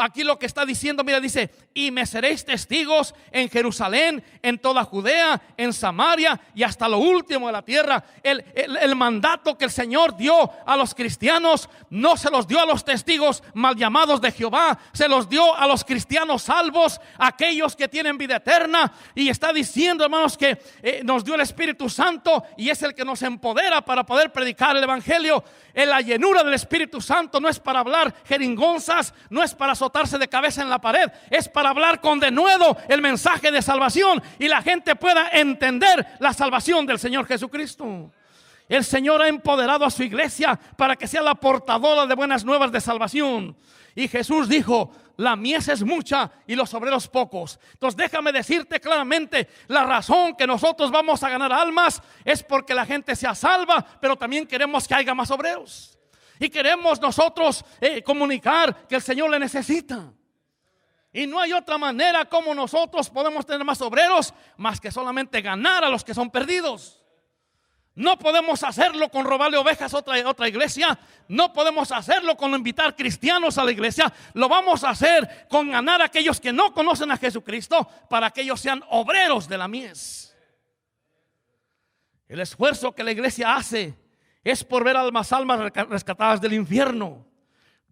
Aquí lo que está diciendo, mira, dice: y me seréis testigos en Jerusalén, en toda Judea, en Samaria y hasta lo último de la tierra. El mandato que el Señor dio a los cristianos no se los dio a los testigos mal llamados de Jehová, se los dio a los cristianos salvos, aquellos que tienen vida eterna. Y está diciendo, hermanos, que nos dio el Espíritu Santo y es el que nos empodera para poder predicar el Evangelio. En la llenura del Espíritu Santo no es para hablar jeringonzas, no es para azotarse de cabeza en la pared, es para hablar con denuedo el mensaje de salvación y la gente pueda entender la salvación del Señor Jesucristo. El Señor ha empoderado a su iglesia para que sea la portadora de buenas nuevas de salvación. Y Jesús dijo: la mies es mucha y los obreros pocos. Entonces déjame decirte claramente, la razón que nosotros vamos a ganar almas es porque la gente sea salva, pero también queremos que haya más obreros. Y queremos nosotros comunicar que el Señor le necesita. Y no hay otra manera como nosotros podemos tener más obreros más que solamente ganar a los que son perdidos. No podemos hacerlo con robarle ovejas a otra iglesia. No podemos hacerlo con invitar cristianos a la iglesia. Lo vamos a hacer con ganar a aquellos que no conocen a Jesucristo, para que ellos sean obreros de la mies. El esfuerzo que la iglesia hace es por ver almas rescatadas del infierno.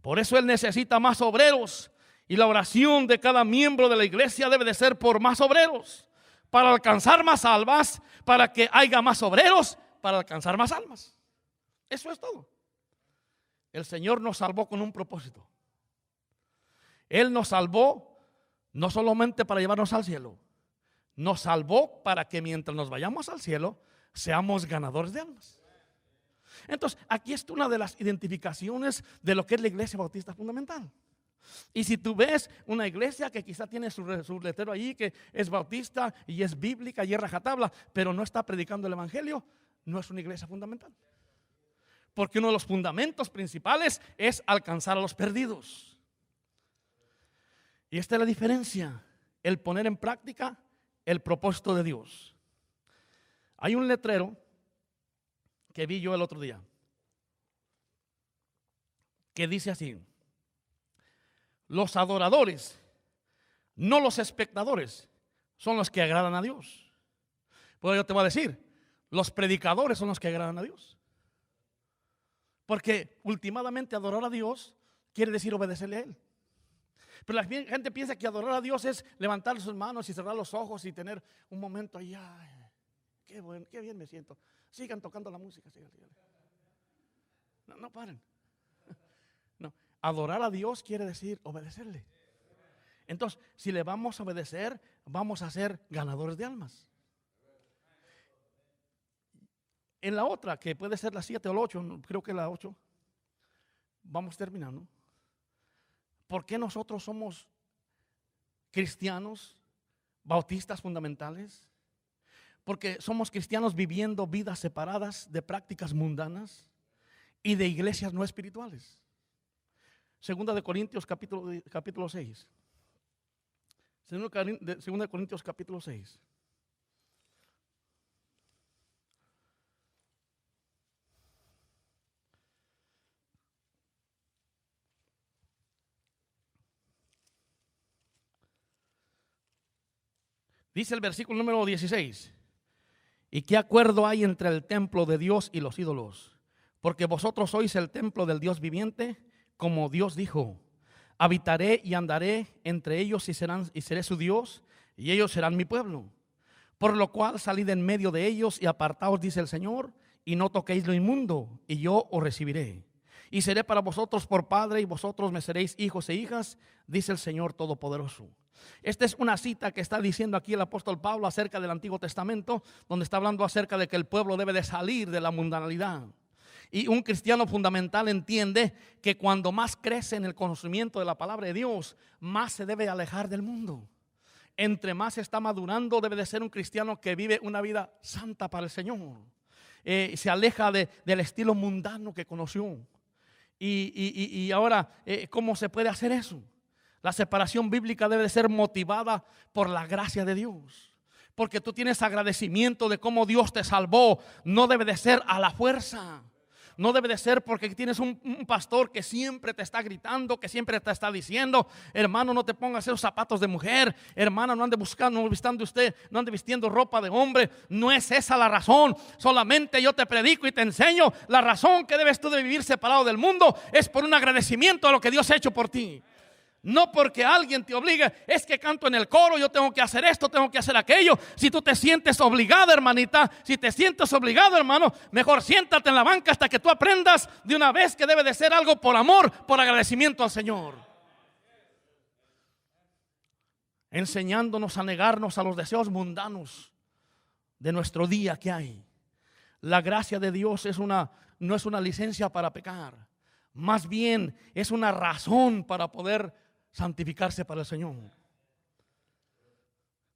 Por eso Él necesita más obreros. Y la oración de cada miembro de la iglesia debe de ser por más obreros, para alcanzar más almas, para que haya más obreros, para alcanzar más almas. Eso es todo. El Señor nos salvó con un propósito. Él nos salvó no solamente para llevarnos al cielo, nos salvó para que mientras nos vayamos al cielo seamos ganadores de almas. Entonces, aquí está una de las identificaciones de lo que es la iglesia bautista fundamental. Y si tú ves una iglesia que quizá tiene su letrero ahí, que es bautista y es bíblica y es rajatabla, pero no está predicando el evangelio, no es una iglesia fundamental. Porque uno de los fundamentos principales es alcanzar a los perdidos. Y esta es la diferencia: el poner en práctica el propósito de Dios. Hay un letrero que vi yo el otro día que dice así: los adoradores, no los espectadores, son los que agradan a Dios. Pues yo te voy a decir, los predicadores son los que agradan a Dios. Porque últimamente adorar a Dios quiere decir obedecerle a Él. Pero la gente piensa que adorar a Dios es levantar sus manos y cerrar los ojos y tener un momento ahí. Ay, qué bueno, qué bien me siento. Sigan tocando la música. Sigan. No paren. No, adorar a Dios quiere decir obedecerle. Entonces, si le vamos a obedecer, vamos a ser ganadores de almas. en la otra, que puede ser la 7 o la 8, creo que la 8, vamos terminando. ¿Por qué nosotros somos cristianos bautistas fundamentales? Porque somos cristianos viviendo vidas separadas de prácticas mundanas y de iglesias no espirituales. Segunda de Corintios capítulo 6. Segunda de Corintios capítulo 6. Dice el versículo número 16. ¿Y qué acuerdo hay entre el templo de Dios y los ídolos? Porque vosotros sois el templo del Dios viviente, como Dios dijo: habitaré y andaré entre ellos y seré su Dios, y ellos serán mi pueblo. Por lo cual salid en medio de ellos y apartaos, dice el Señor, y no toquéis lo inmundo, y yo os recibiré. Y seré para vosotros por padre, y vosotros me seréis hijos e hijas, dice el Señor Todopoderoso. Esta es una cita que está diciendo aquí el apóstol Pablo acerca del Antiguo Testamento, donde está hablando acerca de que el pueblo debe de salir de la mundanalidad. Y un cristiano fundamental entiende que cuando más crece en el conocimiento de la palabra de Dios, más se debe alejar del mundo. Entre más está madurando, debe de ser un cristiano que vive una vida santa para el Señor. Se aleja del estilo mundano que conoció. Y ahora, ¿cómo se puede hacer eso? La separación bíblica debe de ser motivada por la gracia de Dios. Porque tú tienes agradecimiento de cómo Dios te salvó. No debe de ser a la fuerza. No debe de ser porque tienes un pastor que siempre te está gritando, que siempre te está diciendo: hermano, no te pongas esos zapatos de mujer. Hermana, no ande no ande vistiendo ropa de hombre. No es esa la razón. Solamente yo te predico y te enseño. La razón que debes tú de vivir separado del mundo es por un agradecimiento a lo que Dios ha hecho por ti. No porque alguien te obligue. Es que canto en el coro, yo tengo que hacer esto, tengo que hacer aquello. Si tú te sientes obligada, hermanita, si te sientes obligado, hermano, mejor siéntate en la banca hasta que tú aprendas de una vez que debe de ser algo por amor, por agradecimiento al Señor. Enseñándonos a negarnos a los deseos mundanos de nuestro día que hay. La gracia de Dios no es una licencia para pecar. Más bien es una razón para poder santificarse para el Señor.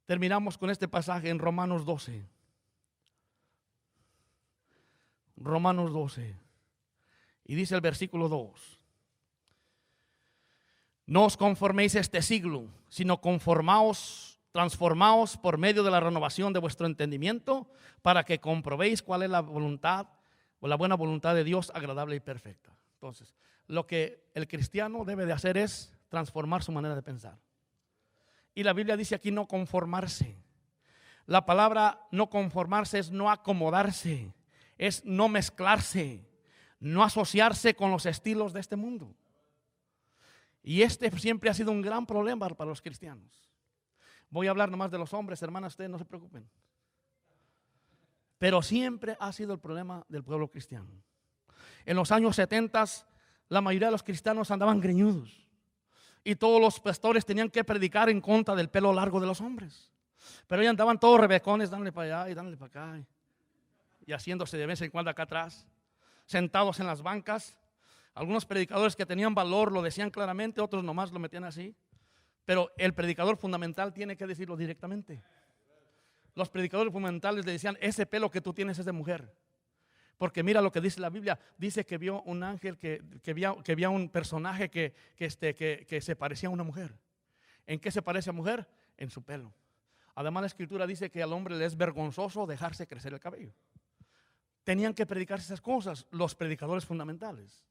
Terminamos con este pasaje en Romanos 12. Romanos 12. Y dice el versículo 2: no os conforméis a este siglo, sino transformaos por medio de la renovación de vuestro entendimiento, para que comprobéis cuál es la voluntad o la buena voluntad de Dios, agradable y perfecta. Entonces, lo que el cristiano debe de hacer es transformar su manera de pensar. Y la Biblia dice aquí no conformarse. La palabra no conformarse es no acomodarse, es no mezclarse, no asociarse con los estilos de este mundo. Y este siempre ha sido un gran problema para los cristianos. Voy a hablar nomás de los hombres, hermanas, ustedes no se preocupen. Pero siempre ha sido el problema del pueblo cristiano. En los años 70, la mayoría de los cristianos andaban greñudos. Y todos los pastores tenían que predicar en contra del pelo largo de los hombres. Pero ellos andaban todos rebecones, dándole para allá y dándole para acá. Y haciéndose de vez en cuando acá atrás, sentados en las bancas. Algunos predicadores que tenían valor lo decían claramente, otros nomás lo metían así. Pero el predicador fundamental tiene que decirlo directamente. Los predicadores fundamentales le decían: ese pelo que tú tienes es de mujer. Porque mira lo que dice la Biblia. Dice que vio un ángel, que vio un personaje que se parecía a una mujer. ¿En qué se parece a mujer? En su pelo. Además la Escritura dice que al hombre le es vergonzoso dejarse crecer el cabello. Tenían que predicarse esas cosas los predicadores fundamentales.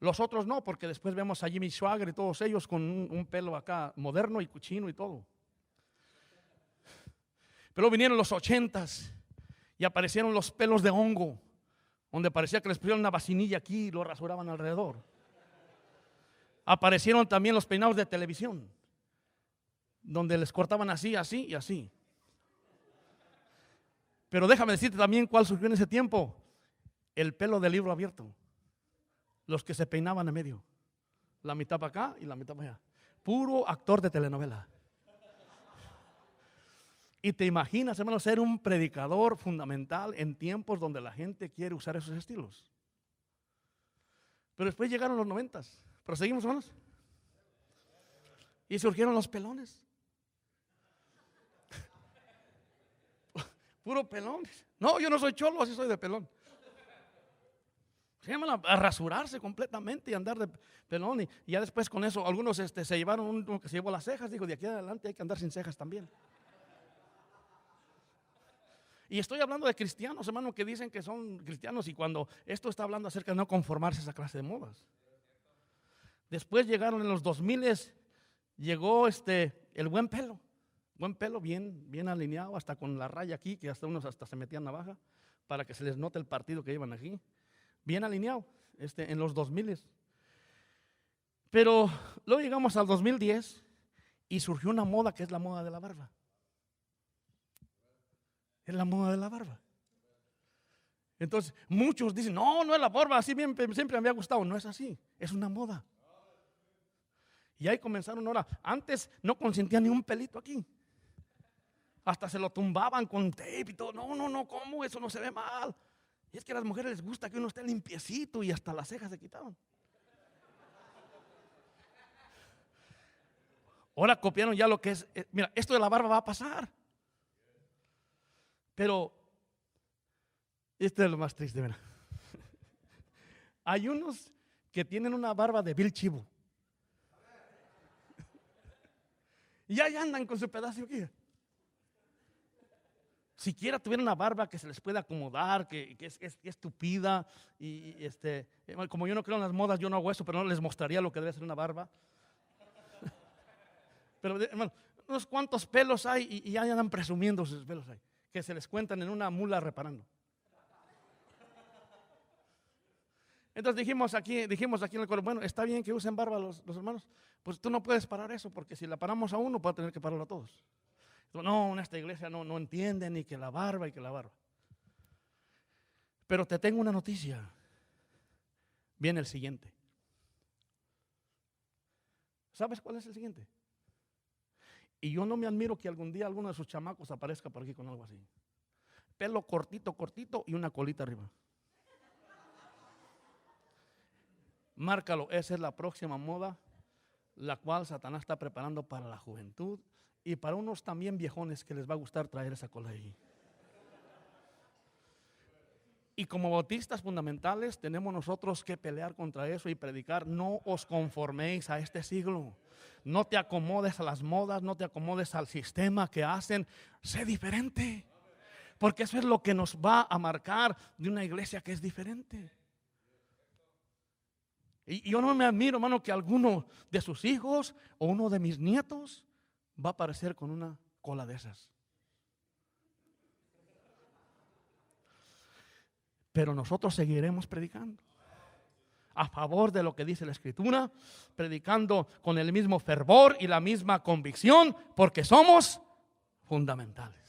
Los otros no, porque después vemos a Jimmy Swaggart y todos ellos con un pelo acá moderno y cochino y todo. Pero vinieron los 80s y aparecieron los pelos de hongo, donde parecía que les pusieron una vacinilla aquí y lo rasuraban alrededor. Aparecieron también los peinados de televisión, donde les cortaban así, así y así. Pero déjame decirte también cuál surgió en ese tiempo: el pelo del libro abierto. Los que se peinaban a medio, la mitad para acá y la mitad para allá. Puro actor de telenovela. Y te imaginas, hermano, ser un predicador fundamental en tiempos donde la gente quiere usar esos estilos. Pero después llegaron los 90s. ¿Proseguimos, hermanos? Y surgieron los pelones. Puro pelón. No, yo no soy cholo, así soy de pelón. Se llaman a rasurarse completamente y andar de pelón. Y ya después con eso, algunos se llevaron uno que se llevó las cejas. Dijo, de aquí adelante hay que andar sin cejas también. Y estoy hablando de cristianos, hermano, que dicen que son cristianos. Y cuando esto está hablando acerca de no conformarse a esa clase de modas. Después llegaron en los 2000s, llegó el buen pelo. Buen pelo, bien alineado, hasta con la raya aquí, que hasta unos hasta se metían navaja, para que se les note el partido que llevan aquí. Bien alineado, en los 2000. Pero luego llegamos al 2010 y surgió una moda que es la moda de la barba. Es la moda de la barba. Entonces, muchos dicen, no es la barba, así bien, siempre me había gustado. No es así, es una moda. Y ahí comenzaron ahora. Antes no consentían ni un pelito aquí. Hasta se lo tumbaban con tape y todo. No, ¿cómo? Eso no se ve mal. Y es que a las mujeres les gusta que uno esté limpiecito y hasta las cejas se quitaban. Ahora copiaron ya lo que es. Mira, esto de la barba va a pasar. Pero, esto es lo más triste, mira. Hay unos que tienen una barba de vil chivo. Y ahí andan con su pedazo aquí. Siquiera tuvieran una barba que se les pueda acomodar, que es tupida. Como yo no creo en las modas, yo no hago eso, pero no les mostraría lo que debe ser una barba. Pero, hermano, unos cuantos pelos hay y ya andan presumiendo sus pelos ahí, que se les cuentan en una mula reparando. Entonces dijimos aquí en el coro, bueno, está bien que usen barba los hermanos, pues tú no puedes parar eso, porque si la paramos a uno, puede tener que pararlo a todos. No, en esta iglesia no entienden ni que la barba y que la barba. Pero te tengo una noticia. Viene el siguiente. ¿Sabes cuál es el siguiente? Y yo no me admiro que algún día alguno de sus chamacos aparezca por aquí con algo así. Pelo cortito y una colita arriba. Márcalo, esa es la próxima moda, la cual Satanás está preparando para la juventud y para unos también viejones que les va a gustar traer esa cola ahí. Y como bautistas fundamentales tenemos nosotros que pelear contra eso y predicar, no os conforméis a este siglo. No te acomodes a las modas, no te acomodes al sistema que hacen, sé diferente. Porque eso es lo que nos va a marcar de una iglesia que es diferente. Y yo no me admiro, hermano, que alguno de sus hijos o uno de mis nietos va a aparecer con una cola de esas. Pero nosotros seguiremos predicando a favor de lo que dice la Escritura, predicando con el mismo fervor y la misma convicción, porque somos fundamentales.